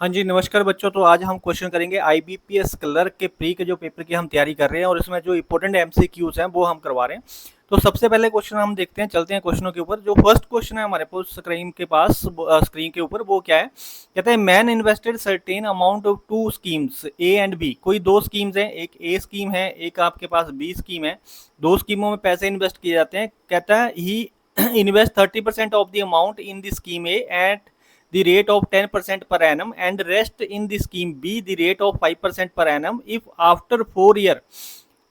हाँ जी, नमस्कार बच्चों। तो आज हम क्वेश्चन करेंगे आईबीपीएस क्लर्क के प्री के जो पेपर की हम तैयारी कर रहे हैं और इसमें जो इंपॉर्टेंट एमसीक्यूज हैं वो हम करवा रहे हैं। तो सबसे पहले क्वेश्चन हम देखते हैं, चलते हैं क्वेश्चनों के ऊपर। जो फर्स्ट क्वेश्चन है हमारे पास स्क्रीन के ऊपर, वो क्या है? कहते हैं man invested certain amount of two schemes A and B. कोई दो स्कीम्स हैं, एक ए स्कीम है, एक आपके पास बी स्कीम है। दो स्कीमों में पैसे इन्वेस्ट किए जाते हैं। कहता है ही invest 30% of the amount in the scheme a at the rate of 10% per annum and rest in the scheme B the rate of 5% per annum. If after 4 years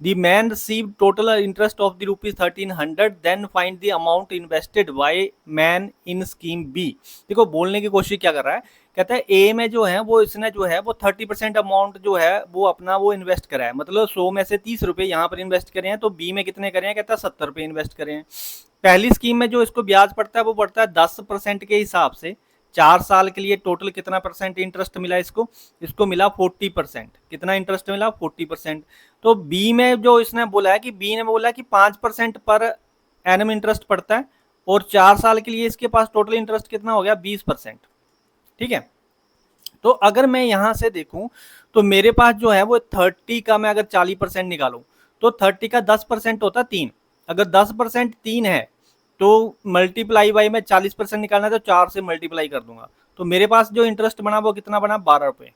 the man received total interest of the rupees 1300, then find the amount invested by man in scheme B. देखो बोलने की कोशिश क्या कर रहा है, कहता है ए में जो है वो इसने जो है वो 30% अमाउंट जो है वो अपना वो इन्वेस्ट करा है, मतलब 100 में से 30 रुपए यहाँ पर इन्वेस्ट करे हैं। तो बी में कितने करे हैं? कहता है 70 रुपए इन्वेस्ट करे हैं। पहली स्कीम में जो इसको ब्याज पड़ता है वो पड़ता है 10% के हिसाब से। 4 साल के लिए टोटल कितना परसेंट इंटरेस्ट मिला इसको? इसको मिला 40%। कितना इंटरेस्ट मिला? 40%। तो बी में जो इसने बोला है कि बी ने बोला कि 5% पर एनम इंटरेस्ट पड़ता है और 4 साल के लिए इसके पास टोटल इंटरेस्ट कितना हो गया? 20%। ठीक है। तो अगर मैं यहां से देखूं तो मेरे पास जो है वो 30 का मैं अगर 40% निकालूं तो 30 का 10% होता है 3। अगर 10% 3 है तो मल्टीप्लाई बाई में 40% निकालना है तो 4 से मल्टीप्लाई कर दूंगा। तो मेरे पास जो इंटरेस्ट बना वो कितना बना? 12 रुपए।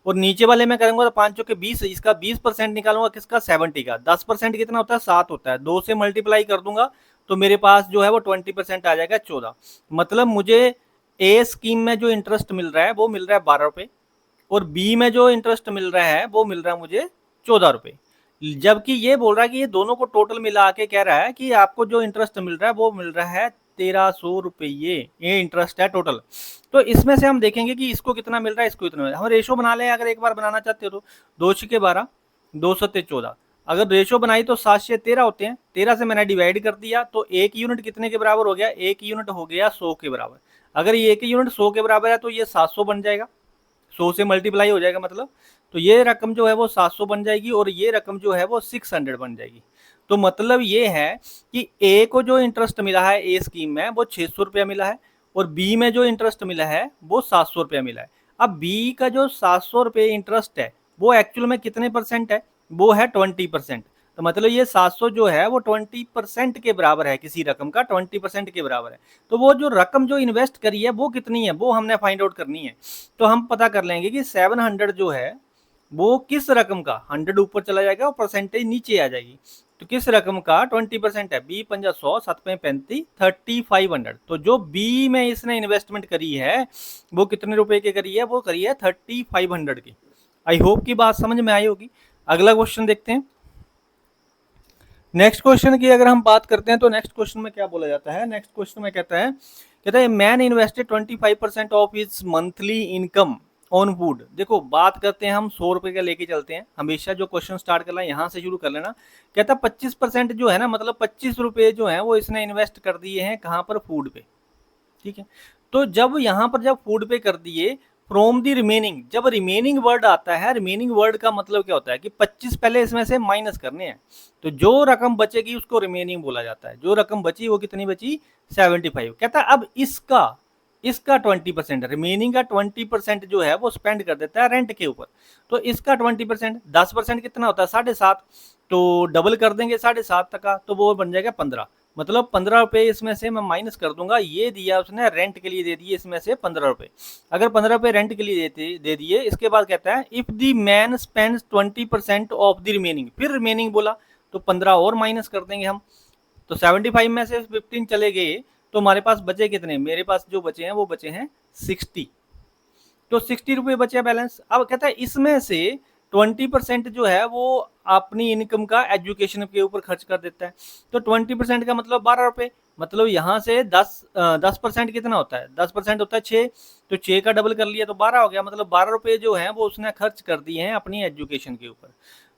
और नीचे वाले में करूंगा तो 5 के 20, इसका 20% निकालूंगा किसका? 70 का। 10% कितना होता है? 7 होता है। 2 से मल्टीप्लाई कर दूंगा तो मेरे पास जो है वो 20% आ जाएगा 14। मतलब मुझे ए स्कीम में जो इंटरेस्ट मिल रहा है वो मिल रहा है 12 रुपए और बी में जो इंटरेस्ट मिल रहा है वो मिल रहा है मुझे 14 रुपए। जबकि ये बोल रहा है कि ये दोनों को टोटल मिला के कह रहा है कि आपको जो इंटरेस्ट मिल रहा है वो मिल रहा है 1300 रुपये। ये इंटरेस्ट है टोटल। तो इसमें से हम देखेंगे कि इसको कितना मिल रहा है, इसको कितना मिल रहा है। हम रेशो बना लें अगर एक बार बनाना चाहते हो तो। 2 6 12, 2 7 14। अगर रेशो बनाई तो 7 6 13 होते हैं। 13 से मैंने डिवाइड कर दिया तो एक यूनिट कितने के बराबर हो गया? एक यूनिट हो गया 100 के बराबर। अगर ये एक यूनिट 100 के बराबर है तो ये 700 बन जाएगा। 100 से मल्टीप्लाई हो जाएगा मतलब। तो ये रकम जो है वो 700 बन जाएगी और ये रकम जो है वो 600 बन जाएगी। तो मतलब ये है कि ए को जो इंटरेस्ट मिला है ए स्कीम में वो 600 रुपया मिला है और बी में जो इंटरेस्ट मिला है वो 700 रुपया मिला है। अब बी का जो 700 रुपये इंटरेस्ट है वो एक्चुअल में कितने परसेंट है? वो है 20%। तो मतलब ये 700 जो है वो 20% के बराबर है, किसी रकम का 20% के बराबर है। तो वो जो रकम जो इन्वेस्ट करी है वो कितनी है वो हमने फाइंड आउट करनी है। तो हम पता कर लेंगे कि 700 जो है वो किस रकम का, 100 ऊपर चला जाएगा और परसेंटेज नीचे आ जाएगी। तो किस रकम का 20% है? बी 50 100 7 35 3500। तो जो बी में इसने इन्वेस्टमेंट करी है वो कितने रुपए की करी है? वो करी है 3500 की। आई होप की बात समझ में आई होगी। अगला क्वेश्चन देखते हैं। नेक्स्ट क्वेश्चन की अगर हम बात करते हैं तो नेक्स्ट क्वेश्चन में क्या बोला जाता है? नेक्स्ट क्वेश्चन में कहता है man invested 25% of his monthly income on food. देखो बात करते हैं हम 100 रुपए का लेके चलते हैं, हमेशा जो क्वेश्चन स्टार्ट करना है यहाँ से शुरू कर लेना। कहता है 25% जो है ना, मतलब 25 रुपए जो है वो इसने इन्वेस्ट कर दिए हैं कहाँ पर? फूड पे। ठीक है। तो जब यहाँ पर जब फूड पे कर दिए फ्रॉम दी रिमेनिंग, जब रिमेनिंग वर्ड आता है, रिमेनिंग वर्ड का मतलब क्या होता है कि 25 पहले इसमें से माइनस करने हैं। तो जो रकम बचेगी उसको रिमेनिंग बोला जाता है। जो रकम बची वो कितनी बची? 75। कहता है अब इसका 20%, रिमेनिंग का 20% जो है वो स्पेंड कर देता है रेंट के ऊपर। तो इसका 20%, 10% कितना होता है? 7.5। तो डबल कर देंगे 7.5 तक का तो वो बन जाएगा 15। मतलब 15 रुपए इसमें से मैं माइनस कर दूंगा। ये दिया उसने रेंट के लिए दे दिए इसमें से 15 रुपए। अगर 15 रुपए रेंट के लिए दे दिए, इसके बाद कहता है if the man spends 20% of the remaining, फिर रिमेनिंग बोला तो 15 और माइनस कर देंगे हम। तो 75 में से 15 चले गए तो हमारे पास बचे कितने? मेरे पास जो बचे हैं वो बचे हैं 60। तो 60 रुपये बचे बैलेंस। अब कहता है इसमें से 20% जो है वो अपनी इनकम का एजुकेशन के ऊपर खर्च कर देता है। तो 20% का मतलब 12 रुपये। मतलब यहाँ से 10% कितना होता है? 10% होता है 6। तो 6 का डबल कर लिया तो 12 हो गया। मतलब 12 रुपये जो है वो उसने खर्च कर दिए हैं अपनी एजुकेशन के ऊपर।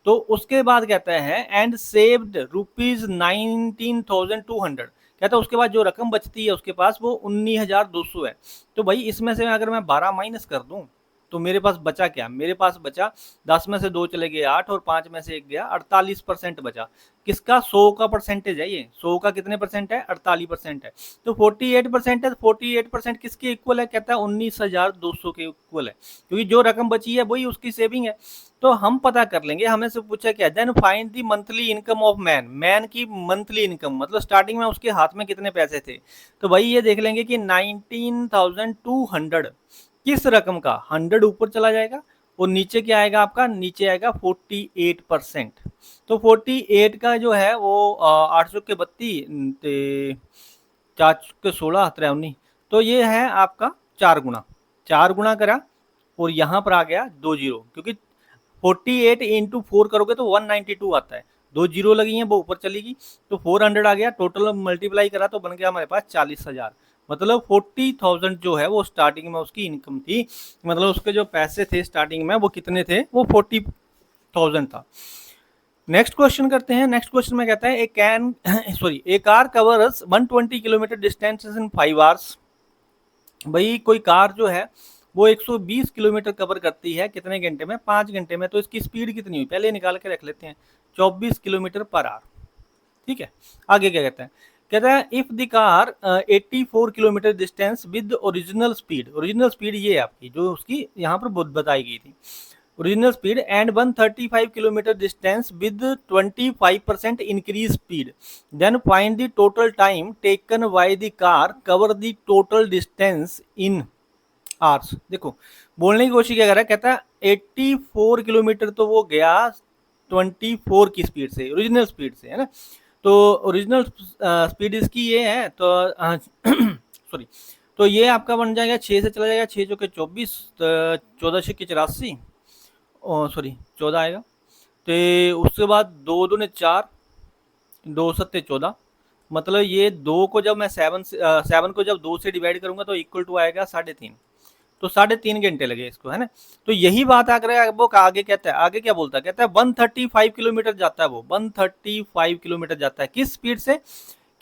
तो उसके बाद कहता है एंड सेव्ड ₹19,200। कहता है उसके बाद जो रकम बचती है उसके पास वो 19,200 है। तो भाई इसमें से अगर मैं 12 माइनस कर दूं तो मेरे पास बचा क्या, मेरे पास बचा 10 में से 2 चले गए 8 और 5 में से 1 गया 48% बचा। किसका? 100 का परसेंटेज है ये। 100 का कितने परसेंट है? 48% है। तो 48% है, तो 48% किसके इक्वल है? कहता है 19,200 के इक्वल है, क्योंकि जो रकम बची है वही उसकी सेविंग है। तो हम पता कर लेंगे, हमें से पूछा क्या, then find the monthly income of man. Man की मंथली इनकम मतलब स्टार्टिंग में उसके हाथ में कितने पैसे थे। तो भाई ये देख लेंगे कि 19,200 किस रकम का 100 ऊपर चला जाएगा और नीचे क्या आएगा आपका, नीचे आएगा 48%। तो 48 का जो है वो 8 के 32 4 के 16 53, तो ये है आपका 4 गुना करा और यहाँ पर आ गया 2 जीरो, क्योंकि 48 इंटू 4 करोगे तो 192 आता है, 2 जीरो लगी हैं वो ऊपर चलेगी, तो 400 आ गया। टोटल मल्टीप्लाई करा तो बन गया हमारे पास 40,000। मतलब 40,000 जो है वो स्टार्टिंग में उसकी इनकम थी, मतलब उसके जो पैसे थे स्टार्टिंग में वो कितने थे, वो 40,000 था। नेक्स्ट क्वेश्चन करते हैं। नेक्स्ट क्वेश्चन में कहता है a car covers 120 kilometre distance in 5 hours. भाई कोई कार जो है वो 120 किलोमीटर कवर करती है कितने घंटे में? 5 घंटे में। तो इसकी स्पीड कितनी हुई पहले निकाल के रख लेते हैं, 24 किलोमीटर पर आवर। ठीक है, आगे क्या कहता है, कहता है if the car 84 kilometre distance with original speed. Original speed ये है आपकी जो उसकी यहाँ पर बताई गई थी, original speed and 135 kilometre distance with 25% increase speed, then find the total time taken by the car cover the total distance in hours. देखो बोलने की कोशिश क्या कर रहा है, कहता है 84 किलोमीटर तो वो गया 24 की स्पीड से, ओरिजिनल स्पीड से, है ना। तो ओरिजिनल स्पीड इसकी ये है, तो सॉरी, तो ये आपका बन जाएगा 6 से चला जाएगा, 6 चौके 24, 14 छक्के 84, सॉरी 14 आएगा। तो उसके बाद 2 दूने 4, 2 सत्ते 14, मतलब ये 2 को जब मैं 7 को जब 2 से डिवाइड करूंगा तो इक्वल टू आएगा 3.5, तो 3.5 घंटे लगे इसको, है ना। तो यही बात आकर वो आगे कहता है, आगे क्या बोलता है, कहता है 135 किलोमीटर जाता है वो, 135 किलोमीटर जाता है किस स्पीड से,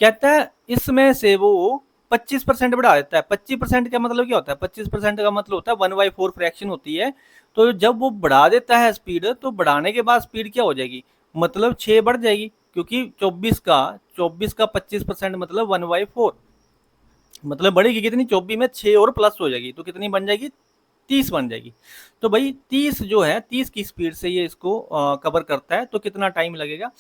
कहता है इसमें से वो 25% बढ़ा देता है। 25% का मतलब क्या होता है, 25% का मतलब होता है 1/4 फ्रैक्शन होती है। तो जब वो बढ़ा देता है स्पीड, तो बढ़ाने के बाद स्पीड क्या हो जाएगी, मतलब 6 बढ़ जाएगी, क्योंकि 24 का 25% मतलब 1/4, मतलब बढ़ेगी कितनी, 24 में 6 और प्लस हो जाएगी, तो कितनी बन जाएगी, 30 बन जाएगी। तो भाई 30 जो है 30 की स्पीड से ये इसको कवर करता है। तो कितना टाइम लगेगा,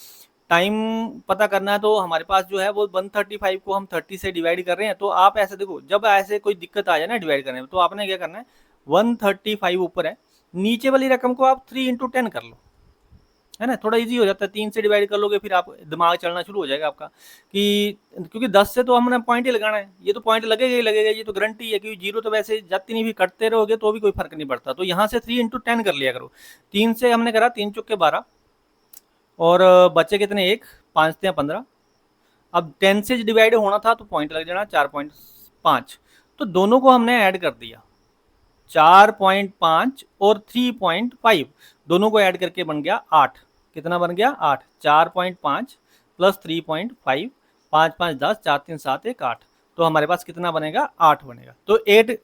टाइम पता करना है। तो हमारे पास जो है वो 135 को हम 30 से डिवाइड कर रहे हैं। तो आप ऐसे देखो, जब ऐसे कोई दिक्कत आ जाए ना डिवाइड करने में, तो आपने क्या करना है, 135 ऊपर है, नीचे वाली रकम को आप 3 × 10 कर लो, है ना, थोड़ा इजी हो जाता है। 3 से डिवाइड कर लोगे फिर आप दिमाग चलना शुरू हो जाएगा आपका, कि क्योंकि 10 से तो हमने पॉइंट ही लगाना है, ये तो पॉइंट लगेगा ही लगेगा, ये तो गारंटी है, क्योंकि जीरो तो वैसे जाती नहीं भी, कटते रहोगे तो भी कोई फर्क नहीं पड़ता। तो यहाँ से 3 × 10 कर लिया करो। 3 से हमने करा 3 चौके 12 और बचे कितने, 1, 5 × 15। अब 10 से डिवाइड होना था तो पॉइंट लग जाना 4.5, तो दोनों को हमने ऐड कर दिया, 4.5 और 3.5 दोनों को ऐड करके बन गया 8। कितना बन गया, 8। 4.5 प्लस 3.5, 5 5 10, 4 3 7 1 8, तो हमारे पास कितना बनेगा, 8 बनेगा। तो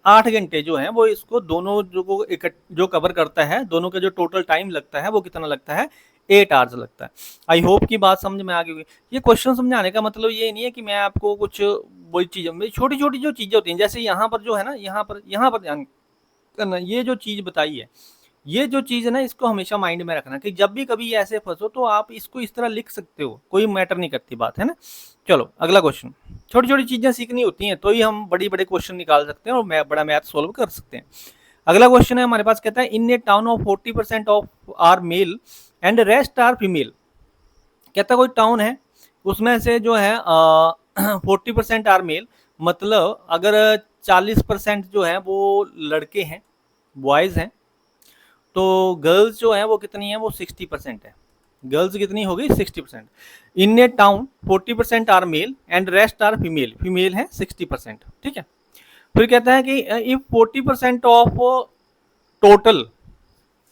8 घंटे जो है वो इसको दोनों जो कवर करता है, दोनों का जो टोटल टाइम लगता है वो कितना लगता है, 8 आवर्स लगता है। आई होप की बात समझ में आ गई होगी। ये क्वेश्चन समझाने का मतलब ये नहीं है कि मैं आपको कुछ वही चीज़, छोटी छोटी जो चीज़ें होती हैं, जैसे यहाँ पर जो है ना, यहाँ पर ध्यान करना, ये जो चीज़ बताई है, ये जो चीज़ है ना, इसको हमेशा माइंड में रखना कि जब भी कभी ऐसे फंसो तो आप इसको इस तरह लिख सकते हो, कोई मैटर नहीं करती बात, है ना। चलो अगला क्वेश्चन। छोटी छोटी चीज़ें सीखनी होती हैं तो ही हम बड़ी बड़े क्वेश्चन निकाल सकते हैं और बड़ा मैथ सोल्व कर सकते हैं। अगला क्वेश्चन है हमारे पास, कहता है in a town of 40% of are male and rest are female. कहता है कोई टाउन है, उसमें से जो है 40% आर मेल, मतलब अगर 40% जो है वो लड़के हैं, बॉयज़ हैं, तो गर्ल्स जो है वो कितनी है, वो 60% है। गर्ल्स कितनी हो गई, 60%। In a town 40% are male and rest are female, female है 60%। ठीक है, फिर कहता है कि इफ 40% ऑफ टोटल,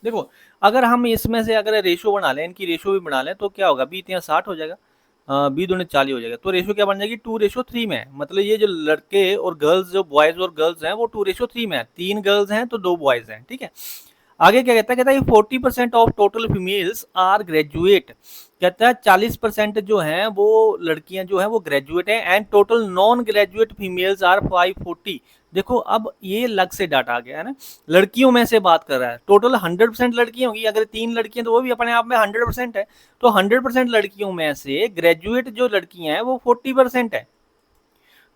देखो अगर हम इसमें से अगर रेशो बना लें, इनकी रेशो भी बना लें, तो क्या होगा, 20 या 60 हो जाएगा। बी दूनी 40 हो जाएगा। तो रेशो क्या बन जाएगी, 2:3 में है। मतलब ये जो लड़के और गर्ल्स, जो बॉयज और गर्ल्स हैं वो 2:3 में है, 3 गर्ल्स हैं तो 2 बॉयज हैं, ठीक है। आगे क्या कहता है 40% of total females are graduate. कहता है 40% जो है वो लड़कियां जो है वो ग्रेजुएट है, and total non graduate females are 540। देखो अब ये लग से डाटा आ गया है ना, लड़कियों में से बात कर रहा है। टोटल 100% लड़कियां होंगी, अगर 3 लड़कियां तो वो भी अपने आप में 100% है। तो 100% लड़कियों में से ग्रेजुएट जो लड़कियां हैं वो 40% है।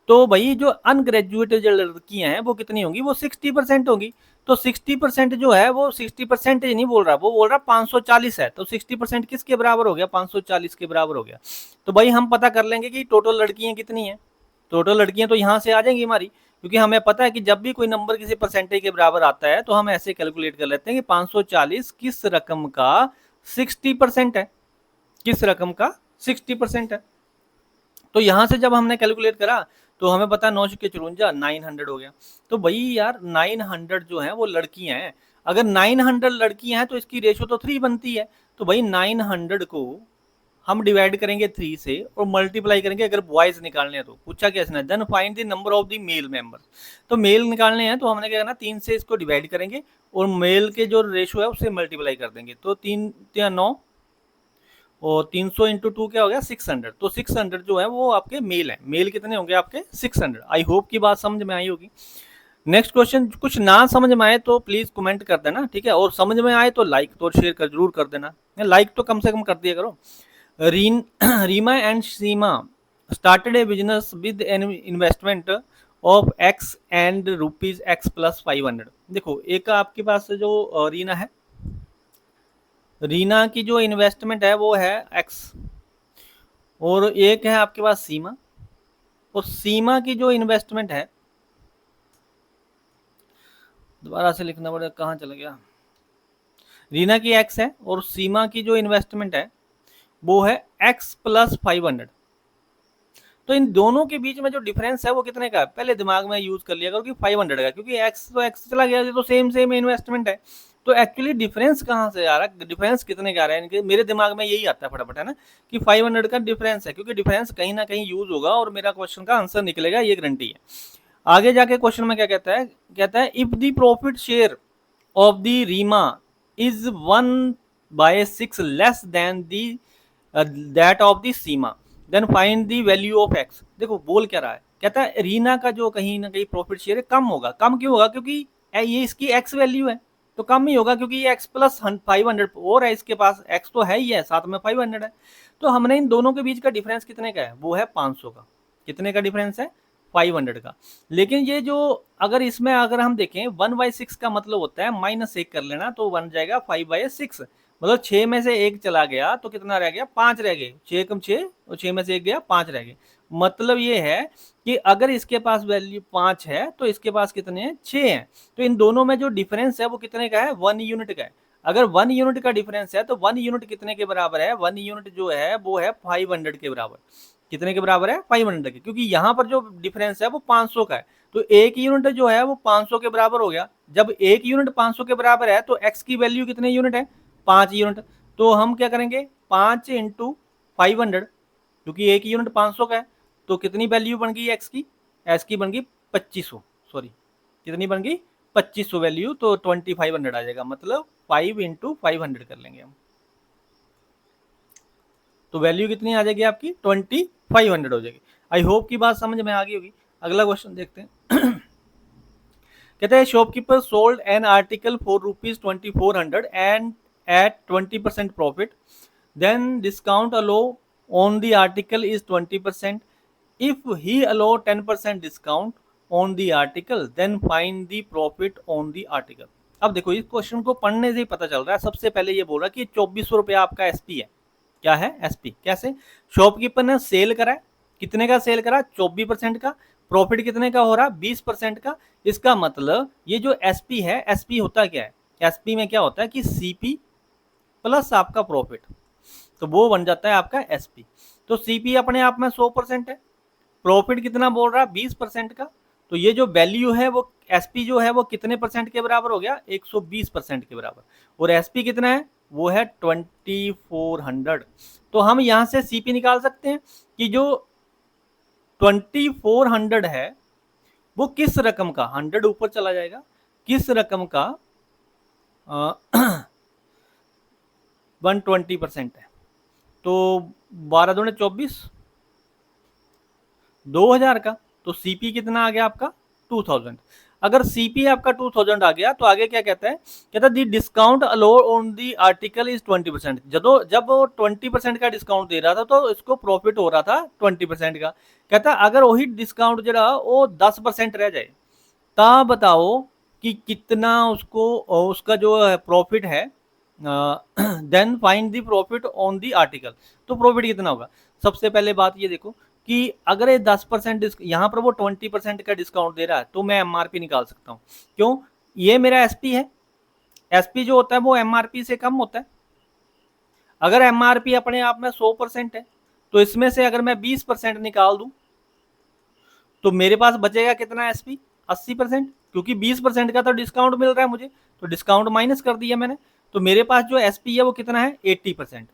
तो भाई जो अनग्रेजुएट जो लड़कियां हैं वो कितनी होंगी, वो 60% होंगी। तो 60% जो है वो 60% नहीं बोल रहा, वो बोल रहा 540 है। तो 60% किसके बराबर हो गया, 540 के बराबर हो गया। तो भाई हम पता कर लेंगे कि टोटल लड़कियां कितनी है। टोटल लड़कियां तो यहाँ से आ जाएंगी हमारी, क्योंकि हमें पता है कि जब भी कोई नंबर किसी परसेंटेज के बराबर आता है तो हम ऐसे कैलकुलेट कर लेते हैं कि 540 किस रकम का 60% है, किस रकम का 60% है। तो यहां से जब हमने कैलकुलेट करा तो हमें पता 954 900 हो गया। तो भाई यार 900 जो है वो लड़कियां हैं। अगर 900 लड़कियां हैं तो इसकी रेशो तो 3 बनती है। तो भाई 900 को हम डिवाइड करेंगे 3 से और मल्टीप्लाई करेंगे अगर बॉयज निकालने हैं। तो पूछा क्या इसने, then find the number of the male members. तो मेल निकालने हैं तो हमने क्या करना, 3 से इसको डिवाइड करेंगे और मेल के जो रेशो है उससे मल्टीप्लाई कर देंगे। तो 3 या 9 और 300 इंटू 2 क्या हो गया 600। तो 600 जो है वो आपके मेल है। मेल कितने होंगे आपके 600। आई होप की बात समझ में आई होगी। नेक्स्ट क्वेश्चन, कुछ ना समझ में आए तो प्लीज कमेंट कर देना, ठीक है। और समझ में आए तो लाइक तो शेयर कर जरूर कर देना, लाइक तो कम से कम कर दिया करो। Reema and Seema started a business with an investment of X and rupees X plus 500। देखो एक आपके पास जो रीना है, रीना की जो इन्वेस्टमेंट है वो है एक्स, और एक है आपके पास सीमा, और सीमा की जो इन्वेस्टमेंट है, दोबारा से लिखना पड़ेगा, कहाँ चला गया, रीना की एक्स है और सीमा की जो इन्वेस्टमेंट है वो है एक्स प्लस 500। तो इन दोनों के बीच में जो डिफरेंस है वो कितने का है, पहले दिमाग में यूज कर लिया करो कि 500 का, क्योंकि एक्स तो एक्स चला गया, तो सेम इन्वेस्टमेंट है। तो एक्चुअली डिफरेंस कहाँ से आ रहा है, डिफरेंस कितने का आ रहा है, इनके मेरे दिमाग में यही आता है फटाफट, है ना, कि 500 का डिफरेंस है, क्योंकि डिफरेंस कहीं ना कहीं यूज होगा और मेरा क्वेश्चन का आंसर निकलेगा, ये गारंटी है। आगे जाके क्वेश्चन में क्या कहता है, कहता है if the profit share of the Reema is 1/6 less than the that of the Seema, then find the value of X. देखो बोल क्या रहा है, कहता है रीना का जो कहीं ना कहीं प्रॉफिट शेयर है कम होगा। कम क्यों होगा, क्योंकि ये इसकी एक्स वैल्यू है तो कम ही होगा, क्योंकि ये एक्स प्लस 500 और है, इसके पास एक्स तो है ही है, साथ में 500 है। तो हमने इन दोनों के बीच का डिफरेंस कितने का है, वो है 500 का। कितने का डिफरेंस है, 500 का। लेकिन ये जो अगर इसमें अगर हम देखें 1/6 का मतलब होता है -1 कर लेना, तो बन जाएगा 5/6। मतलब 6 में से 1 चला गया तो कितना रह गया, 5 रह गए। 6 कम 6 और 6 में से 1 गया, 5 रह गए। मतलब ये है कि अगर इसके पास वैल्यू 5 है तो इसके पास कितने हैं, 6 हैं। तो इन दोनों में जो डिफरेंस है वो कितने का है, 1 यूनिट का है। अगर 1 यूनिट का डिफरेंस है तो 1 यूनिट कितने के बराबर है, 1 यूनिट जो है वो है 500 के बराबर। कितने के बराबर है, 500 के, क्योंकि यहाँ पर जो डिफरेंस है वो 500 का है। तो 1 यूनिट जो है वो 500 के बराबर हो गया। जब 1 यूनिट 500 के बराबर है तो एक्स की वैल्यू कितने यूनिट है, 5 यूनिट। तो हम क्या करेंगे, 5 इंटू 500, क्योंकि 1 यूनिट 500 का है। तो कितनी वैल्यू बन गई एक्स की, एक्स की बन गई 2500, सॉरी कितनी बन गई 2500 वैल्यू। तो 2500 आ जाएगा, मतलब 5 इंटू 500 कर लेंगे हम, तो वैल्यू कितनी आ जाएगी आपकी 2500 हो जाएगी। आई होप की बात समझ में आ गई होगी। अगला क्वेश्चन देखते हैं। कहते हैं shopkeeper sold an article for ₹2400 and at 20% profit, then discount allow on the article is 20%। If he allow 10% discount on the article then find the profit on the article. अब देखो इस क्वेश्चन को पढ़ने से ही पता चल रहा है, सबसे पहले ये बोल रहा है कि 2400 रुपये आपका एसपी है। क्या है, एसपी। कैसे, शॉपकीपर ने सेल करा, कितने का सेल करा, 24% का। प्रॉफिट कितने का हो रहा, 20% का। इसका मतलब ये जो एसपी है, एसपी होता क्या है, एसपी में क्या होता है कि सीपी प्लस आपका प्रॉफिट, तो वो बन जाता है आपका एसपी। तो सीपी अपने आप में 100% है, प्रॉफिट कितना बोल रहा है 20% का। तो ये जो वैल्यू है वो एसपी जो है वो कितने परसेंट के बराबर हो गया, 120% के बराबर। और एसपी कितना है वो है 2400। तो हम यहाँ से सीपी निकाल सकते हैं कि जो 2400 है वो किस रकम का, 100 ऊपर चला जाएगा, किस रकम का 120% है। तो 12 दूने 24, 2000 का, तो सीपी कितना आ गया आपका 2000। अगर सीपी आपका 2000 आ गया तो आगे क्या कहता है, कहता है the discount allowed on the article is 20%। जब वो 20% का डिस्काउंट दे रहा था तो इसको प्रॉफिट हो रहा था 20% का। कहता है अगर वही डिस्काउंट जो रहा वो 10% रह जाए ता बताओ कि कितना उसको, उसका जो प्रॉफिट है, then find the profit on the article. तो प्रॉफिट कितना होगा। सबसे पहले बात ये देखो कि अगर ये 10% यहाँ पर वो 20% का डिस्काउंट दे रहा है तो मैं एमआरपी निकाल सकता हूँ। क्यों, ये मेरा एसपी है, एसपी जो होता है वो एमआरपी से कम होता है। अगर एमआरपी अपने आप में 100% है तो इसमें से अगर मैं 20% निकाल दूं तो मेरे पास बचेगा कितना एसपी, 80%, क्योंकि 20% का तो डिस्काउंट मिल रहा है मुझे, तो डिस्काउंट माइनस कर दिया मैंने। तो मेरे पास जो एसपी है वो कितना है 80%।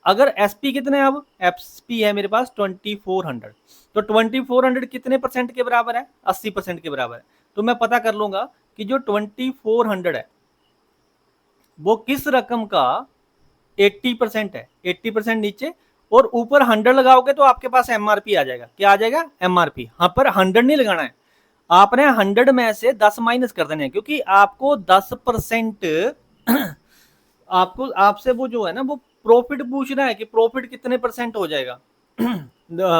अगर एसपी कितने है, अब एसपी है मेरे पास 2400, तो 2400 कितने परसेंट के बराबर है, 80% के बराबर है। तो मैं पता कर लूंगा कि जो 2400 है वो किस रकम का 80% है, 80% नीचे और ऊपर 100 लगाओगे तो आपके पास एमआरपी आ जाएगा। क्या आ जाएगा, एमआरपी। हाँ, पर 100 नहीं लगाना है, आपने 100 में से 10 माइनस कर देने हैं, क्योंकि आपको 10% आपको, आपसे वो जो है ना वो प्रॉफिट पूछ रहा है कि प्रॉफिट कितने परसेंट हो जाएगा।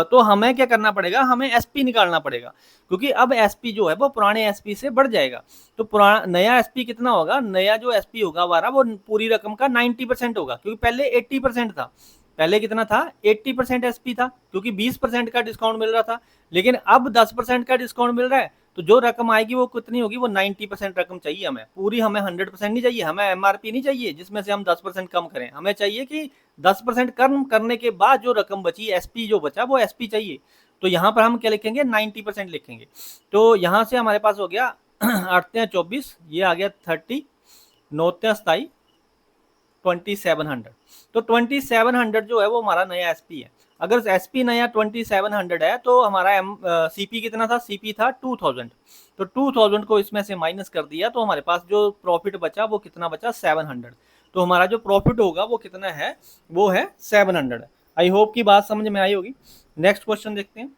तो हमें क्या करना पड़ेगा, हमें एसपी निकालना पड़ेगा, क्योंकि अब एसपी जो है वो पुराने एसपी से बढ़ जाएगा। तो पुराना नया एसपी कितना होगा, नया जो एसपी होगा हमारा वो पूरी रकम का 90% होगा, क्योंकि पहले 80% था। पहले कितना था, 80% एसपी था, क्योंकि 20% का डिस्काउंट मिल रहा था। लेकिन अब 10% का डिस्काउंट मिल रहा है तो जो रकम आएगी वो कितनी होगी, वो 90% रकम चाहिए हमें पूरी, हमें 100% नहीं चाहिए, हमें एमआरपी नहीं चाहिए जिसमें से हम 10% कम करें, हमें चाहिए कि 10% कम करने के बाद जो रकम बची, एसपी जो बचा वो एसपी चाहिए। तो यहाँ पर हम क्या लिखेंगे, 90% लिखेंगे। तो यहाँ से हमारे पास हो गया 8×24, ये आ गया 30, 9×27, 2700। तो 2700 जो है वो हमारा नया एसपी है। अगर एसपी नया 2700 है तो हमारा सीपी कितना था, सीपी था 2000। तो 2000 को इसमें से माइनस कर दिया तो हमारे पास जो प्रॉफिट बचा वो कितना बचा, 700। तो हमारा जो प्रॉफिट होगा वो कितना है, वो है 700। आई होप की बात समझ में आई होगी। नेक्स्ट क्वेश्चन देखते हैं।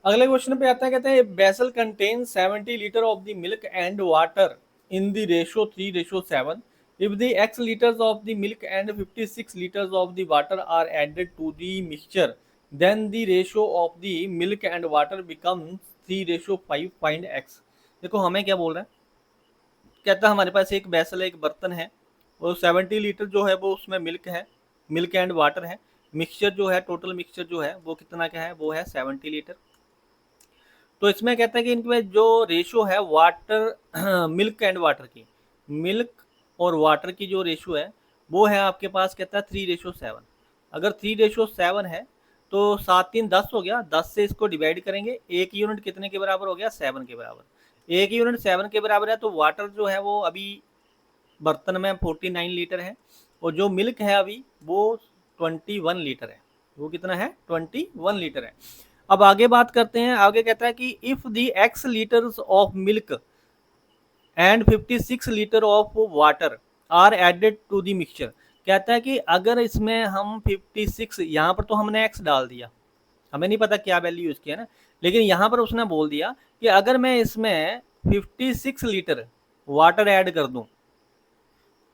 अगले क्वेश्चन पे आता है, कहते हैं vessel contain 70 litre of the milk and water in the ratio 3:7। if the x liters of the milk and 56 liters of the water are added to the mixture, then the ratio of the milk and water becomes 3:5, find x। देखो हमें क्या बोल रहा है, कहता है हमारे पास एक वेसल है, एक बर्तन है, और 70 लीटर जो है वो उसमें मिल्क है, मिल्क एंड वाटर है। मिक्सचर जो है, टोटल मिक्सचर जो है वो कितना क्या है, वो है 70 लीटर। तो इसमें कहते हैं कि इनमें जो रेशो है वाटर मिल्क एंड वाटर की, मिल्क और वाटर की जो रेशो है वो है आपके पास, कहता है 3:7। अगर 3:7 है तो 7×3 10 हो गया, 10 से इसको डिवाइड करेंगे, एक यूनिट कितने के बराबर हो गया, 7 के बराबर। एक यूनिट 7 के बराबर है तो वाटर जो है वो अभी बर्तन में 49 लीटर है, और जो मिल्क है अभी वो 21 लीटर है। वो कितना है, 21 लीटर है। अब आगे बात करते हैं, आगे कहता है कि if the x litres of milk and 56 litre of water are added to the mixture. कहता है कि अगर इसमें हम 56, यहाँ पर तो हमने x डाल दिया, हमें नहीं पता क्या वैल्यू यूज किया ना, लेकिन यहाँ पर उसने बोल दिया कि अगर मैं इसमें 56 लीटर वाटर ऐड कर दूं,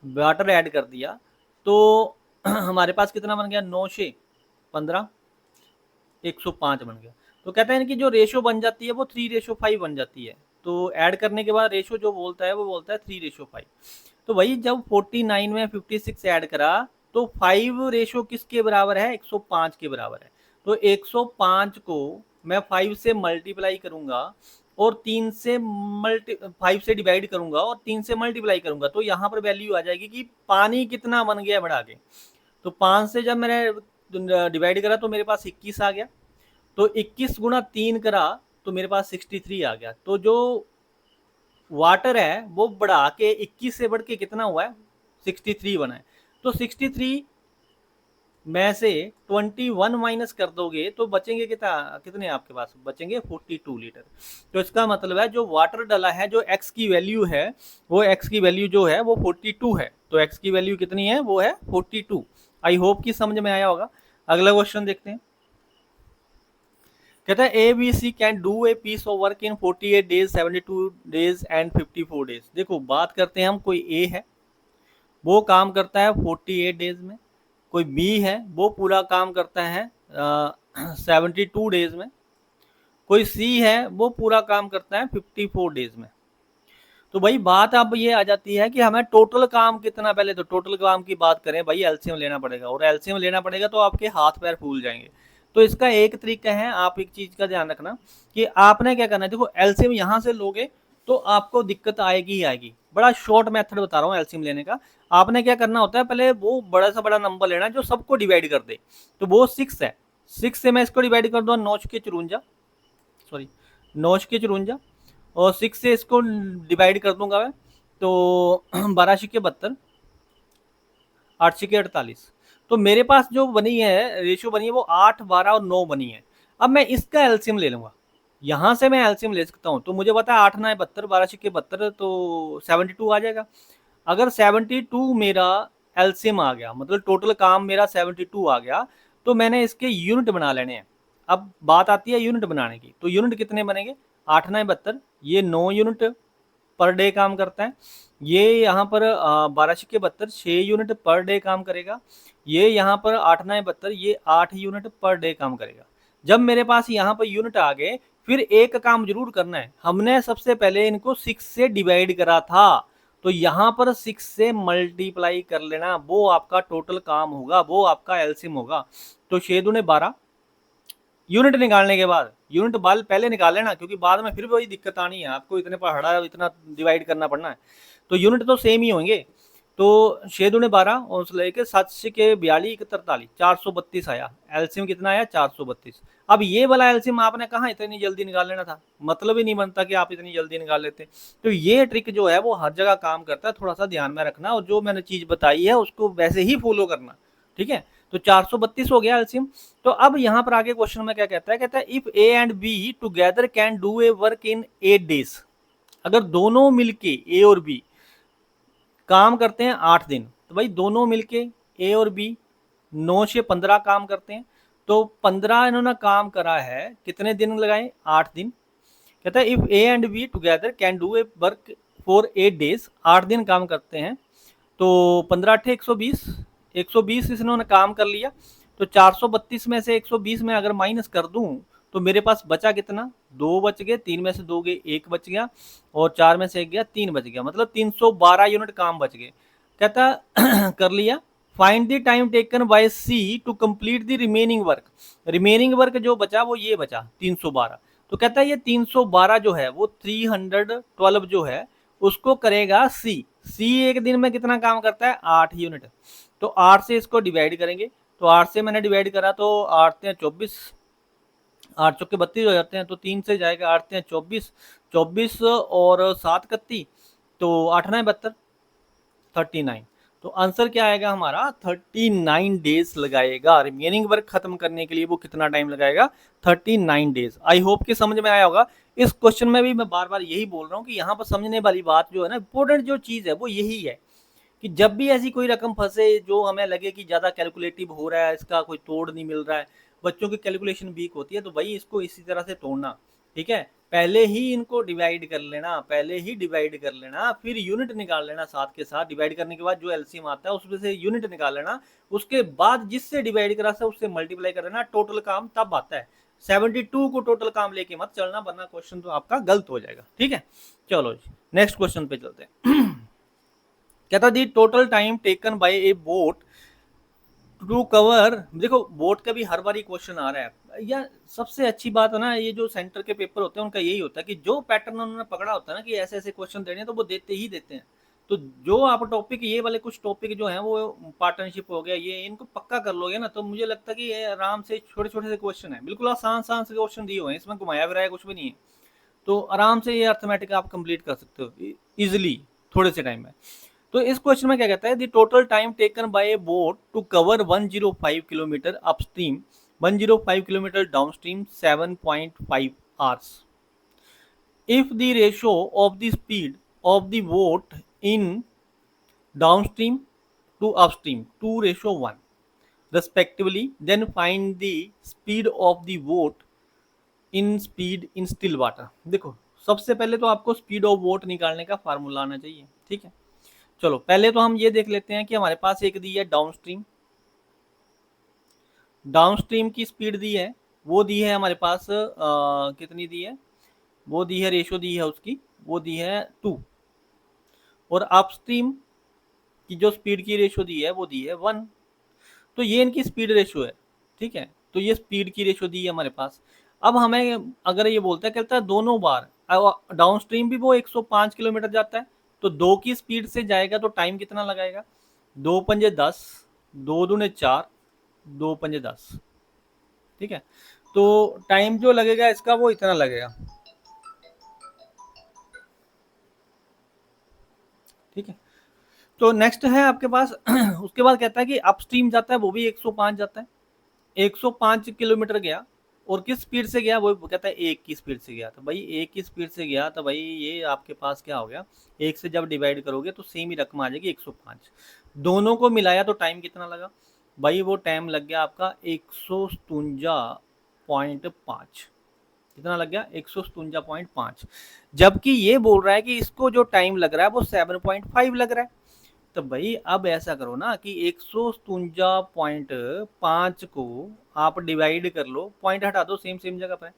वाटर ऐड कर दिया तो हमारे पास कितना बन गया, 9 से 15, 105 बन गया। तो कहते हैं कि जो रेशो बन जाती है वो 3:5 बन जाती है। तो ऐड करने के बाद रेशो जो बोलता है वो बोलता है 3:5। तो वही जब 49 में 56 ऐड करा तो 5 रेशो किसके बराबर है, 105 के बराबर है। तो 105 को मैं 5 से मल्टीप्लाई करूंगा और 5 से डिवाइड करूंगा और 3 से मल्टीप्लाई करूंगा, तो यहाँ पर वैल्यू आ जाएगी कि पानी कितना बन गया बढ़ा के। तो 5 से जब मैंने डिवाइड करा तो मेरे पास 21 आ गया, तो 21 × 3 करा तो मेरे पास 63 आ गया। तो जो वाटर है वो बढ़ा के 21 से बढ़ के कितना हुआ है, 63 बना है। तो 63 में से 21 माइनस कर दोगे तो बचेंगे कितना, कितने आपके पास बचेंगे 42 लीटर। तो इसका मतलब है जो वाटर डाला है, जो एक्स की वैल्यू है, वो एक्स की वैल्यू जो है वो 42 है। तो एक्स की वैल्यू कितनी है, वो है 42। आई होप कि समझ में आया होगा। अगला क्वेश्चन देखते हैं। कहता है A B C can do a piece of work in 48 days, 72 days and 54 days. देखो बात करते हैं हम, कोई ए है वो काम करता है 48 डेज में, कोई बी है वो पूरा काम करता है 72 डेज में, कोई सी है वो पूरा काम करता है 54 डेज में। तो भाई बात अब ये आ जाती है कि हमें टोटल काम कितना, पहले तो टोटल काम की बात करें भाई, एलसीएम लेना पड़ेगा, और एलसीएम लेना पड़ेगा तो आपके हाथ पैर फूल जाएंगे। तो इसका एक तरीका है, आप एक चीज का ध्यान रखना कि आपने क्या करना है, देखो एलसीएम यहां से लोगे तो आपको दिक्कत आएगी ही आएगी। बड़ा शॉर्ट मेथड बता रहा हूँ एलसीएम लेने का। आपने क्या करना होता है, पहले वो बड़ा सा बड़ा नंबर लेना जो सबको डिवाइड कर दे। तो वो 6 है, 6 से मैं इसको डिवाइड कर दूंगा 9 के 54, सॉरी 9 के 54, और 6 से इसको डिवाइड कर दूंगा मैं तो 12 के 72, 8 के 48। तो मेरे पास जो बनी है रेशियो बनी है वो 8, 12 और 9 बनी है। अब मैं इसका एलसीएम ले लूंगा, यहां से मैं एलसीएम ले सकता हूं। तो मुझे पता है 8 9 72, 12 के 72 तो 72 आ जाएगा। अगर 72 मेरा एलसीएम आ गया, मतलब टोटल काम मेरा 72 आ गया, तो मैंने इसके यूनिट बना लेने हैं। अब बात आती है यूनिट बनाने की, तो यूनिट कितने बनेंगे, 8 9 72, ये 9 यूनिट पर डे काम करता है। ये यहाँ पर 12 के 72 6 यूनिट पर डे काम करेगा। ये यहाँ पर 8 9 72 ये 8 यूनिट पर डे काम करेगा। जब मेरे पास यहाँ पर यूनिट आ गए, फिर एक काम जरूर करना है, हमने सबसे पहले इनको 6 से डिवाइड करा था, तो यहाँ पर 6 से मल्टीप्लाई कर लेना, वो आपका टोटल काम होगा, वो आपका एलसीएम होगा। तो 6 दूने 12, यूनिट निकालने के बाद यूनिट बाल पहले निकाल लेना, क्योंकि बाद में फिर वही दिक्कत आनी है, आपको इतने पहाड़ा इतना डिवाइड करना पड़ना है। तो यूनिट तो सेम ही होंगे। तो 6 दूने 12 और उससे लेके 7 के 42 41 432 आया, एलसीएम कितना आया 432। अब ये वाला एलसीएम आपने कहाँ इतनी जल्दी निकाल लेना था, मतलब ही नहीं बनता कि आप इतनी जल्दी निकाल लेते। तो ये ट्रिक जो है वो हर जगह काम करता है, थोड़ा सा ध्यान में रखना, और जो मैंने चीज बताई है उसको वैसे ही फॉलो करना, ठीक है। तो 432 हो गया एलसीएम। तो अब यहाँ पर आगे क्वेश्चन में क्या कहता है, कहता है if A and be together can do A work in 8 days. अगर दोनों मिलके ए और बी काम करते हैं 8 दिन, तो भाई दोनों मिलके ए और बी 9 से 15 काम करते हैं, तो 15 इन्होंने काम करा है, कितने दिन लगाए, 8 दिन। कहता है if A and be together can do A work for 8 days, 8 दिन काम करते हैं, तो 15 8 120, 120 इन्होंने काम कर लिया। तो 432 में से 120 में अगर माइनस कर दूं तो मेरे पास बचा कितना, 2 बच गए, 3 में से 2 गए 1 बच गया, और 4 में से 1 गया 3 बच गया, मतलब 312 यूनिट काम बच गए। कहता कर लिया। Find the time taken by C to complete the remaining work. Remaining work जो बचा वो ये बचा 312। तो कहता है ये 312 जो है वो 312 जो है उसको करेगा सी। सी एक दिन में कितना काम करता है, 8 यूनिट। तो 8 से इसको डिवाइड करेंगे, तो 8 से मैंने डिवाइड करा तो 8 से 24, 8 चौके 32 हो जाते हैं, तो 3 से जाएगा 8 से 24, 24 और 7 31, तो 8 9 72, 39। तो आंसर क्या आएगा हमारा, 39 डेज लगाएगा रिमेनिंग वर्क खत्म करने के लिए। वो कितना टाइम लगाएगा, 39 डेज। आई होप कि समझ में आया होगा। इस क्वेश्चन में भी मैं बार बार यही बोल रहा हूँ कि यहाँ पर समझने वाली बात जो है ना, इंपॉर्टेंट जो चीज है वो यही है कि जब भी ऐसी कोई रकम फंसे जो हमें लगे कि ज़्यादा कैलकुलेटिव हो रहा है, इसका कोई तोड़ नहीं मिल रहा है, बच्चों की कैलकुलेशन वीक होती है, तो भाई इसको इसी तरह से तोड़ना, ठीक है। पहले ही इनको डिवाइड कर लेना, पहले ही डिवाइड कर लेना, फिर यूनिट निकाल लेना साथ के साथ। डिवाइड करने के बाद जो एलसीएम आता है उसमें से यूनिट निकाल लेना, उसके बाद जिससे डिवाइड करा था उससे मल्टीप्लाई कर लेना, टोटल काम तब आता है। 72 को टोटल काम लेके मत चलना, वरना क्वेश्चन तो आपका गलत हो जाएगा, ठीक है। चलो जी नेक्स्ट क्वेश्चन पे चलते हैं। कहता the total time taken by a boat to cover. देखो बोट का भी हर बार क्वेश्चन आ रहा है या, सबसे अच्छी बात है ना, ये जो सेंटर के पेपर होते हैं उनका यही होता है कि जो पैटर्न उन्होंने पकड़ा होता है ना कि ऐसे ऐसे क्वेश्चन देने, तो वो देते ही देते हैं। तो जो आप टॉपिक, ये वाले कुछ टॉपिक जो हैं वो पार्टनरशिप हो गया, ये इनको पक्का कर लोगे ना, तो मुझे लगता है कि ये आराम से छोटे छोटे से क्वेश्चन है, बिल्कुल आसान आसान से क्वेश्चन दिए हुए हैं, इसमें घुमाया फिराया कुछ भी नहीं है। तो आराम से ये अर्थमेटिक आप कंप्लीट कर सकते हो इजिली थोड़े से टाइम में। तो इस क्वेश्चन में क्या कहता है, the total time taken by a boat to cover 105 kilometre upstream, 105 kilometre downstream 7.5 hours. If the ratio of the speed of the boat in downstream to upstream 2:1 respectively, then find the speed of the boat in speed in still water. देखो सबसे पहले तो आपको speed of boat निकालने का formula आना चाहिए, ठीक है। चलो पहले तो हम ये देख लेते हैं कि हमारे पास एक दी है डाउनस्ट्रीम, डाउनस्ट्रीम की स्पीड दी है, वो दी है हमारे पास कितनी दी है, वो दी है रेशो दी है उसकी, वो दी है 2। और अपस्ट्रीम की जो स्पीड की रेशो दी है वो दी है 1। तो ये इनकी स्पीड रेशो है, ठीक है। तो ये स्पीड की रेशो दी है हमारे पास। अब हमें अगर ये बोलता है, कहता है दोनों बार डाउन स्ट्रीम भी वो 105 किलोमीटर जाता है, तो 2 की स्पीड से जाएगा तो टाइम कितना लगाएगा, 2 पंजे 10, 2 दूने 4, 2 पंजे 10, ठीक है। तो टाइम जो लगेगा इसका वो इतना लगेगा, ठीक है। तो नेक्स्ट है आपके पास उसके बाद कहता है कि अपस्ट्रीम जाता है वो भी 105 जाता है, 105 किलोमीटर गया, और किस स्पीड से गया, वो कहता है 1 की स्पीड से गया। तो भाई 1 की स्पीड से गया तो भाई ये आपके पास क्या हो गया, 1 से जब डिवाइड करोगे तो सेम ही रकम आ जाएगी 105। दोनों को मिलाया तो टाइम कितना लगा भाई, वो टाइम लग गया आपका 157.5। कितना लग गया, 157.5। जबकि ये बोल रहा है कि इसको जो टाइम लग रहा है वो 7.5 लग रहा है। तो भाई अब ऐसा करो ना कि 157.5 को आप डिवाइड कर लो, पॉइंट हटा दो सेम सेम जगह पर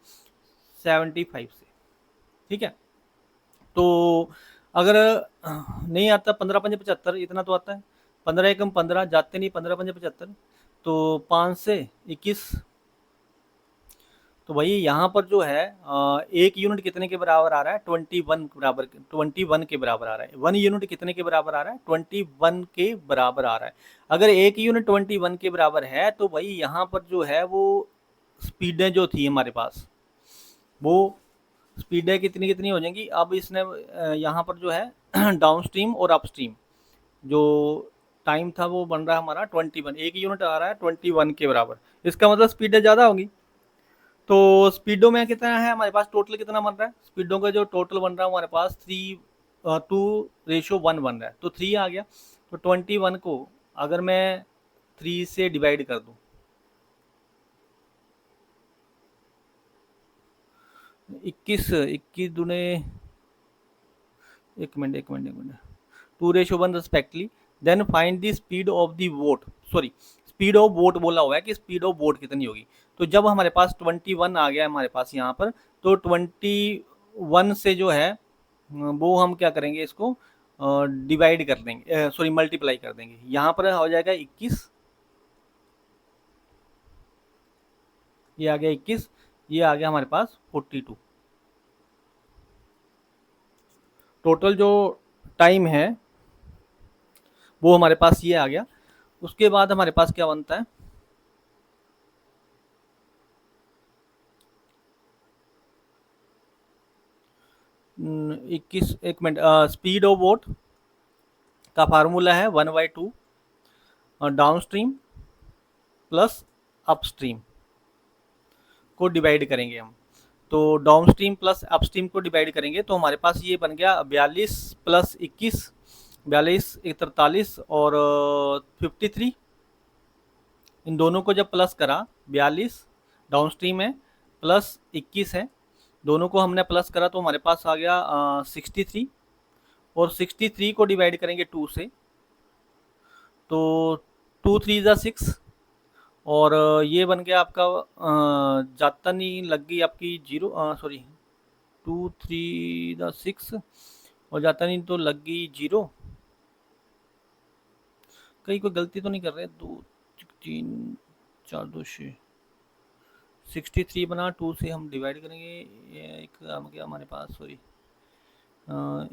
75 से, ठीक है। तो अगर नहीं आता 15 पंजे 75, इतना तो आता है, 15 एकम 15 जाते नहीं, 15 पंजे 75, तो 5 से 21। तो भाई यहाँ पर जो है एक यूनिट कितने के बराबर आ रहा है, 21 बराबर, 21 के बराबर आ रहा है। 1 यूनिट कितने के बराबर आ रहा है, 21 के बराबर आ रहा है। अगर एक यूनिट 21 के बराबर है तो भाई यहाँ पर जो है वो स्पीडें जो थी हमारे पास, वो स्पीडें कितनी कितनी हो जाएंगी। अब इसने यहाँ पर जो है डाउन स्ट्रीम और अप स्ट्रीम जो टाइम था वो बन रहा है हमारा 21, एक यूनिट आ रहा है 21 के बराबर, इसका मतलब स्पीडें ज़्यादा होगी। तो स्पीडो में कितना है हमारे पास, टोटल कितना बन रहा है, स्पीडो का जो टोटल बन रहा है हमारे पास 2:1 बन रहा है, तो 3 आ गया। तो 21 को अगर मैं 3 से डिवाइड कर दूं, 21 दूने, एक minute 2:1 respectively, then find the speed of the boat, sorry speed of boat बोला हुआ है कि स्पीड ऑफ वोट कितनी होगी। तो जब हमारे पास 21 आ गया हमारे पास यहाँ पर, तो 21 से जो है वो हम क्या करेंगे, इसको डिवाइड कर देंगे, सॉरी मल्टीप्लाई कर देंगे। यहाँ पर हो जाएगा 21, ये आ गया 21, ये आ गया हमारे पास 42। टोटल जो टाइम है वो हमारे पास ये आ गया। उसके बाद हमारे पास क्या बनता है, 21, एक मिनट, स्पीड ऑफ बोट का फार्मूला है 1/2 डाउन स्ट्रीम प्लस अपस्ट्रीम को डिवाइड करेंगे हम। तो डाउन स्ट्रीम प्लस अपस्ट्रीम को डिवाइड करेंगे तो हमारे पास ये बन गया 42 प्लस 21, 42 43 और 53। इन दोनों को जब प्लस करा, 42 डाउन स्ट्रीम है प्लस 21 है, दोनों को हमने प्लस करा तो हमारे पास आ गया 63। और 63 को डिवाइड करेंगे 2 से, तो 2 3 ज़ा 6, और ये बन गया आपका जाता नहीं लग गई आपकी जीरो, सॉरी 2 3 ज़ा 6, और जाता नहीं तो लग गई जीरो। कहीं कोई गलती तो नहीं कर रहे, 2 3 4 2 6, 63 बना, 2 से हम डिवाइड करेंगे, ये एक गया हमारे पास, सॉरी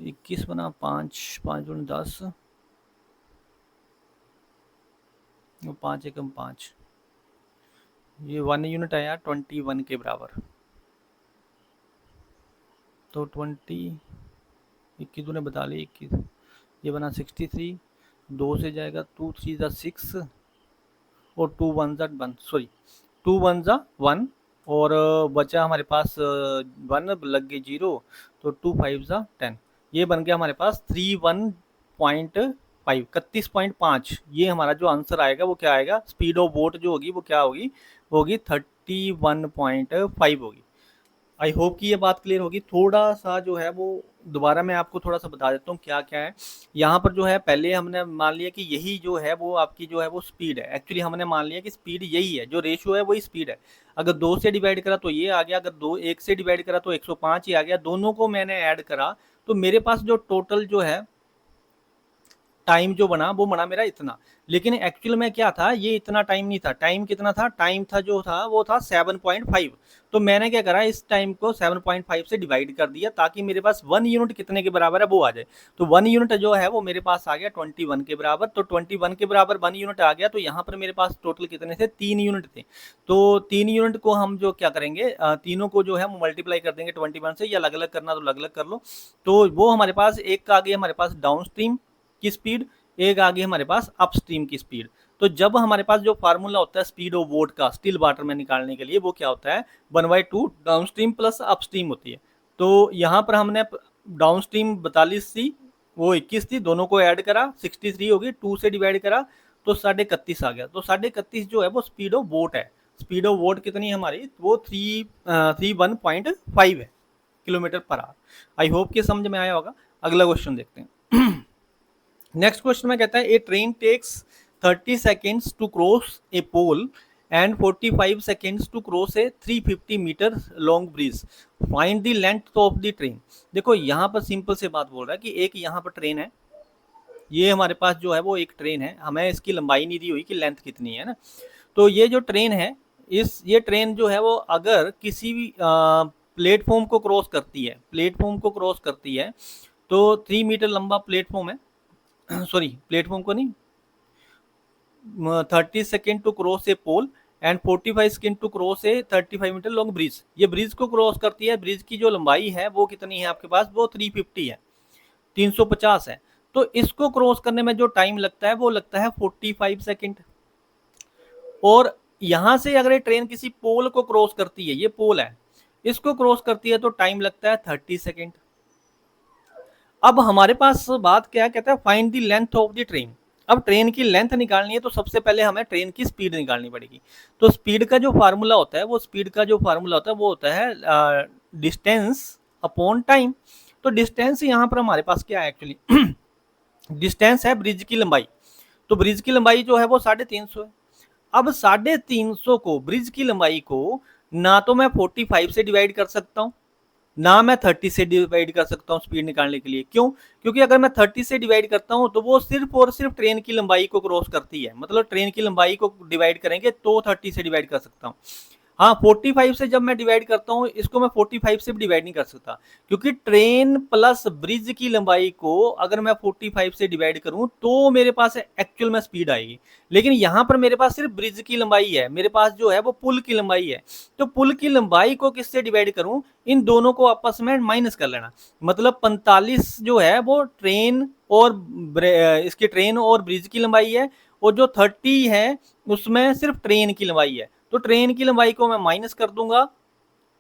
21 बना, 5 5 दूनी 10, 5 एकम 5, ये 1 यूनिट आया 21 के बराबर। तो 20, 21 तूने बता ली 21, ये बना 63, 2 से जाएगा 2 3 ज़ा 6 और 2 1 ज़ा 1, सॉरी 2 1 ज़ा 1 और बचा हमारे पास 1 लग गई 0, तो 2 5 ज़ा 10, ये बन गया हमारे पास 31.5, 31.5। ये हमारा जो आंसर आएगा वो क्या आएगा, स्पीड ऑफ बोट जो होगी वो क्या होगी, वो होगी 31.5 होगी। आई होप कि ये बात क्लियर होगी। थोड़ा सा जो है वो दोबारा मैं आपको थोड़ा सा बता देता हूँ क्या क्या है यहाँ पर। जो है पहले हमने मान लिया कि यही जो है वो आपकी जो है वो स्पीड है। एक्चुअली हमने मान लिया कि स्पीड यही है, जो रेशियो है वही स्पीड है। अगर 2 से डिवाइड करा तो ये आ गया, अगर 1 से डिवाइड करा तो 105 ही आ गया। दोनों को मैंने ऐड करा तो मेरे पास जो टोटल जो है टाइम जो बना वो बना मेरा इतना। लेकिन एक्चुअल में क्या था, ये इतना टाइम नहीं था। टाइम कितना था, टाइम था जो था वो था 7.5। तो मैंने क्या करा, इस टाइम को 7.5 से डिवाइड कर दिया ताकि मेरे पास 1 यूनिट कितने के बराबर है वो आ जाए। तो 1 यूनिट जो है वो मेरे पास आ गया 21 के बराबर। तो 21 के बराबर 1 यूनिट आ गया। तो यहाँ पर मेरे पास टोटल कितने थे, 3 यूनिट थे। तो 3 यूनिट को हम जो क्या करेंगे, तीनों को जो है मल्टीप्लाई कर देंगे 21 से, या अलग अलग करना तो अलग अलग कर लो। तो वो हमारे पास एक आ गई हमारे पास डाउन स्ट्रीम की स्पीड, एक आ गई हमारे पास अपस्ट्रीम की स्पीड। तो जब हमारे पास जो फार्मूला होता है स्पीड ऑफ बोट का स्टिल वाटर में निकालने के लिए, वो क्या होता है 1/2 डाउनस्ट्रीम प्लस अपस्ट्रीम होती है। तो यहाँ पर हमने डाउनस्ट्रीम 42 थी, वो 21 थी, दोनों को ऐड करा 63 होगी, 2 से डिवाइड करा तो 31.5 आ गया। तो 31.5 जो है वो स्पीड ऑफ बोट है। स्पीड ऑफ बोट कितनी है हमारी, वो 31.5 है kilometre per hour. I hope कि समझ में आया होगा। अगला क्वेश्चन देखते हैं। नेक्स्ट क्वेश्चन में कहता है a train takes 30 seconds to cross a pole and 45 seconds to cross a 350 metre long bridge, find the length of the train. देखो यहाँ पर सिंपल से बात बोल रहा है कि एक यहाँ पर ट्रेन है, ये हमारे पास जो है वो एक ट्रेन है, हमें इसकी लंबाई नहीं दी हुई कि लेंथ कितनी है ना। तो ये जो ट्रेन है, ये ट्रेन जो है वो अगर किसी भी प्लेटफॉर्म को क्रॉस करती है, प्लेटफॉर्म को क्रॉस करती है, तो 3 मीटर लंबा प्लेटफॉर्म है, सॉरी प्लेटफॉर्म को नहीं, 30 second to cross a pole and 45 second to cross a 35 metre long bridge. ये ब्रिज को क्रॉस करती है। ब्रिज की जो लंबाई है वो कितनी है आपके पास, वो 350 है, 350 है। तो इसको क्रॉस करने में जो टाइम लगता है वो लगता है 45 सेकेंड। और यहां से अगर ये ट्रेन किसी पोल को क्रॉस करती है, ये पोल है, इसको क्रॉस करती है तो टाइम लगता है 30 सेकेंड। अब हमारे पास बात क्या है, कहता है find the length of the train. अब ट्रेन की लेंथ निकालनी है तो सबसे पहले हमें ट्रेन की स्पीड निकालनी पड़ेगी। तो स्पीड का जो फार्मूला होता है, वो स्पीड का जो फार्मूला होता है वो होता है डिस्टेंस अपॉन टाइम। तो डिस्टेंस यहाँ पर हमारे पास क्या है, एक्चुअली डिस्टेंस है ब्रिज की लंबाई। तो ब्रिज की लंबाई जो है वो 350 है। अब 350 को, ब्रिज की लंबाई को ना तो मैं 45 से डिवाइड कर सकता हूँ, ना मैं 30 से डिवाइड कर सकता हूँ स्पीड निकालने के लिए। क्यों? क्योंकि अगर मैं 30 से डिवाइड करता हूँ तो वो सिर्फ और सिर्फ ट्रेन की लंबाई को क्रॉस करती है, मतलब ट्रेन की लंबाई को डिवाइड करेंगे तो 30 से डिवाइड कर सकता हूँ। हाँ, 45 से जब मैं डिवाइड करता हूँ, इसको मैं 45 से भी डिवाइड नहीं कर सकता, क्योंकि ट्रेन प्लस ब्रिज की लंबाई को अगर मैं 45 से डिवाइड करूँ तो मेरे पास एक्चुअल में स्पीड आएगी। लेकिन यहाँ पर मेरे पास सिर्फ ब्रिज की लंबाई है, मेरे पास जो है वो पुल की लंबाई है। तो पुल की लंबाई को किससे डिवाइड करूँ, इन दोनों को आपस में माइनस कर लेना। मतलब 45 जो है वो ट्रेन और इसकी ट्रेन और ब्रिज की लंबाई है, और जो 30 है उसमें सिर्फ ट्रेन की लंबाई है। तो ट्रेन की लंबाई को मैं माइनस कर दूंगा,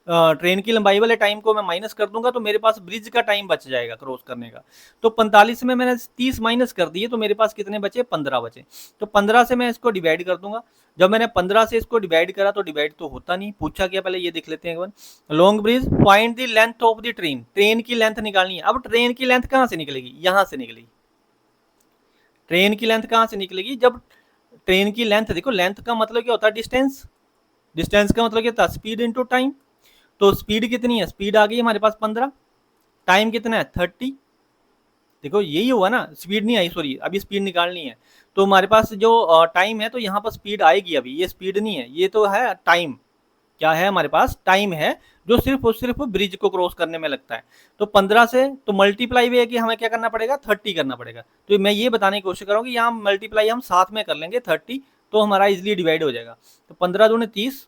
ट्रेन की लंबाई वाले टाइम को मैं माइनस कर दूंगा, तो मेरे पास ब्रिज का टाइम बच जाएगा क्रॉस करने का। तो 45 में मैंने 30 माइनस कर दिए तो मेरे पास कितने बचे, 15 बचे। तो 15 से मैं इसको डिवाइड कर दूंगा। जब मैंने 15 से इसको डिवाइड करा तो डिवाइड तो होता नहीं, पूछा क्या पहले ये देख लेते हैं एक बार। Long bridge, find the length of the train. Train की लेंथ निकालनी है। अब ट्रेन की लेंथ कहाँ से निकलेगी, यहां से निकलेगी। ट्रेन की लेंथ कहाँ से निकलेगी, जब ट्रेन की लेंथ, देखो लेंथ का मतलब क्या होता है, डिस्टेंस। डिस्टेंस का मतलब क्या था, स्पीड इनटू टाइम। तो स्पीड कितनी है, स्पीड आ गई हमारे पास 15, टाइम कितना है 30। देखो यही हुआ ना, स्पीड नहीं आई, सॉरी अभी स्पीड निकालनी है। तो हमारे पास जो टाइम है, तो यहाँ पर स्पीड आएगी, अभी ये स्पीड नहीं है, ये तो है टाइम। क्या है हमारे पास, टाइम है, जो सिर्फ और सिर्फ ब्रिज को क्रॉस करने में लगता है। तो 15 से तो मल्टीप्लाई भी है कि हमें क्या करना पड़ेगा, 30 करना पड़ेगा। तो मैं ये बताने की कोशिश कर रहा हूँ कि यहाँ मल्टीप्लाई हम साथ में कर लेंगे 30, तो हमारा इजिली डिवाइड हो जाएगा। तो 15 दूनी 30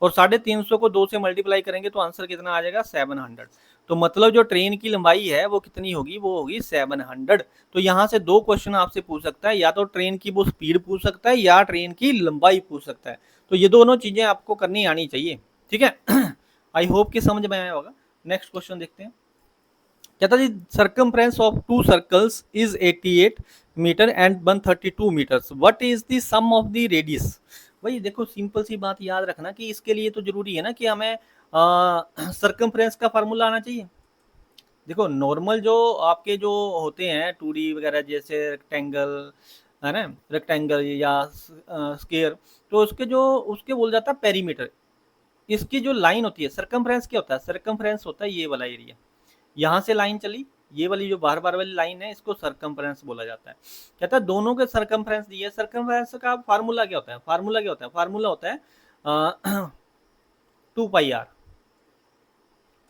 और 350 को 2 से मल्टीप्लाई करेंगे तो आंसर कितना आ जाएगा 700। तो मतलब जो ट्रेन की लंबाई है वो कितनी होगी, वो होगी 700। तो यहाँ से 2 क्वेश्चन आपसे पूछ सकता है, या तो ट्रेन की वो स्पीड पूछ सकता है या ट्रेन की लंबाई पूछ सकता है। तो ये दोनों चीजें आपको करनी आनी चाहिए, ठीक है। आई होप कि समझ में आया होगा। नेक्स्ट क्वेश्चन देखते हैं। कहता the circumference of 2 circles is 88 metre and 132 metres, what is the sum of the radius. भाई देखो सिंपल सी बात याद रखना कि इसके लिए तो जरूरी है ना कि हमें सर्कमफ्रेंस का फार्मूला आना चाहिए। देखो नॉर्मल जो आपके जो होते हैं 2D वगैरह, जैसे रेक्टेंगल है ना, रेक्टेंगल या स्क्वायर, तो उसके जो उसके बोल जाता है पेरीमीटर। इसकी जो लाइन होती है, सर्कमफ्रेंस क्या होता है, सर्कमफ्रेंस होता है ये वाला एरिया, यहाँ से लाइन चली, ये वाली जो बार बार वाली लाइन है इसको सर्कमफ्रेंस बोला जाता है। कहता है दोनों के सर्कमफ्रेंस दिए। सर्कमफ्रेंस का फार्मूला क्या होता है, फार्मूला क्या होता है, फार्मूला होता है 2πr,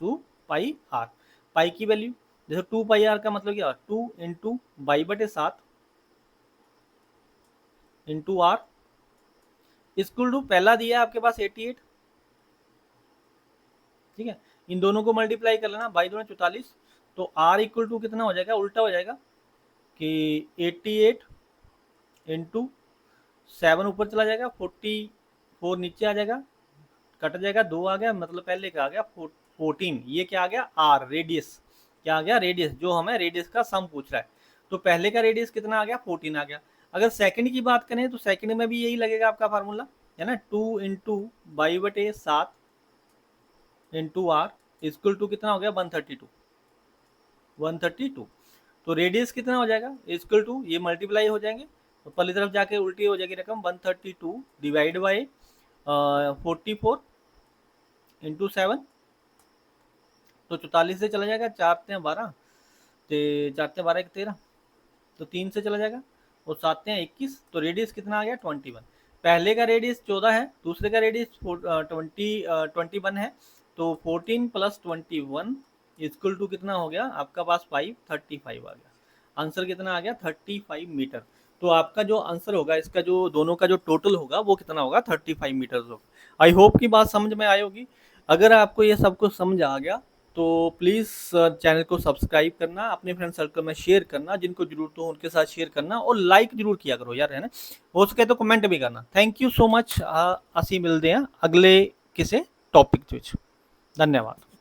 2πr। पाई की वैल्यू जैसे 2πr का मतलब क्या, 2 इंटू बाई/7 इंटू आर इक्वल टू, पहला दिया है आपके पास 88, ठीक है, इन दोनों को मल्टीप्लाई कर लेना, बाई 2 44, तो r इक्वल टू कितना हो जाएगा, उल्टा हो जाएगा कि 88 इंटू 7 ऊपर चला जाएगा, 44 नीचे आ जाएगा, कट जाएगा, 2 आ गया, मतलब पहले का आ गया 14, ये क्या आ गया r रेडियस, क्या आ गया रेडियस, जो हमें रेडियस का सम पूछ रहा है। तो पहले का रेडियस कितना आ गया 14 आ गया। अगर सेकंड की बात करें तो सेकंड में भी यही लगेगा आपका फार्मूला, है ना, 2 इंटू बाई/7 इंटू आर इक्वल टू कितना हो गया 132, 132। तो रेडियस कितना हो जाएगा इक्वल टू, ये मल्टीप्लाई हो जाएंगे तो पहली तरफ जाके उल्टी हो जाएगी रकम, 132 डिवाइड बाई 44 इंटू 7, तो 44 से चला जाएगा, 4×12, तो 4×12 13, तो 3 से चला जाएगा और 7×21, तो रेडियस कितना आ गया 21। पहले का रेडियस 14 है, दूसरे का रेडियस 21 है, तो 14 प्लस 21 इक्वल टू कितना हो गया आपका पास 35 आ गया। आंसर कितना आ गया 35 मीटर। तो आपका जो आंसर होगा इसका, जो दोनों का जो टोटल होगा वो कितना होगा 35 मीटर होगा। आई होप की बात समझ में आई होगी। अगर आपको ये सब कुछ समझ आ गया तो प्लीज़ चैनल को सब्सक्राइब करना, अपने फ्रेंड सर्कल में शेयर करना, जिनको जरूरत हो उनके साथ शेयर करना, और लाइक जरूर किया करो यार, है ना, हो सके तो कमेंट भी करना। Thank you so much. ਅਸੀਂ ਮਿਲਦੇ हैं अगले किसी टॉपिक ਵਿੱਚ। धन्यवाद।